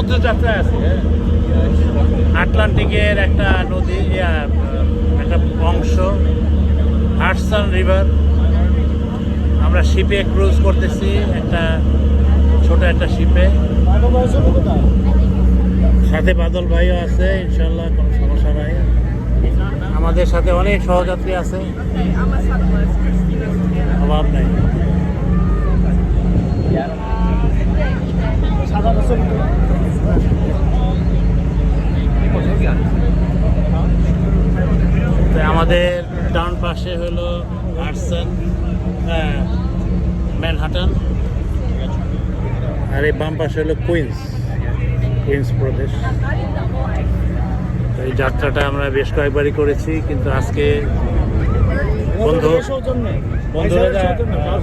সমুদ্র যাত্রা আছে। আটলান্টিকের একটা নদী, একটা অংশ হাডসন রিভার। আমরা শিপে ক্রুজ করতেছি, একটা ছোট একটা শিপে। সাথে বাদল ভাইও আছে, ইনশাল্লাহ কোনো সমস্যা নাই। আমাদের সাথে অনেক সহযাত্রী আছে, অভাব নাই। আমাদের ডান পাশে হলো হাডসন, ম্যানহাটন, আর এই বাম পাশে হলো কুইন্স প্রদেশ। এই যাত্রাটা আমরা বেশ কয়েকবারই করেছি, কিন্তু আজকে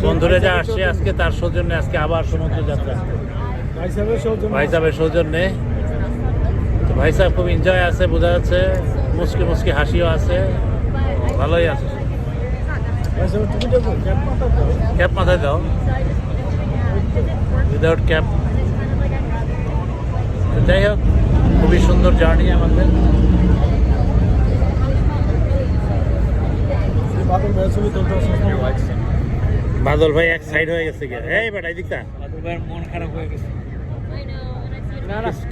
বন্ধুরা যা আসছে আজকে তার সৌজন্যে আজকে আবার সমুদ্র যাত্রা ভাই সাহেবের সৌজন্যে। তো ভাই সাহেব খুব এনজয় আছে, বোঝা যাচ্ছে, মুচকি হাসিও আছে, ভালোই আছে। ক্যাপ মাথায় দাও, উইদাউট ক্যাপ। যাই হোক, খুবই সুন্দর জার্নি আমাদের। বাদল ভাই এক সাইড হয়ে গেছে, এই বেটা এদিকটা মন খারাপ হয়ে গেছে।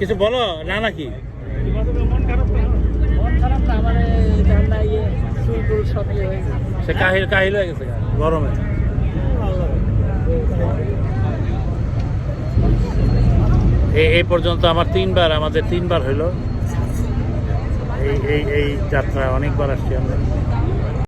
কিছু বলো না, নাকি সে কাহিল হয়ে গেছে গরমে। এই পর্যন্ত আমাদের তিনবার হইলো এই যাত্রা, অনেকবার আসছি আমরা।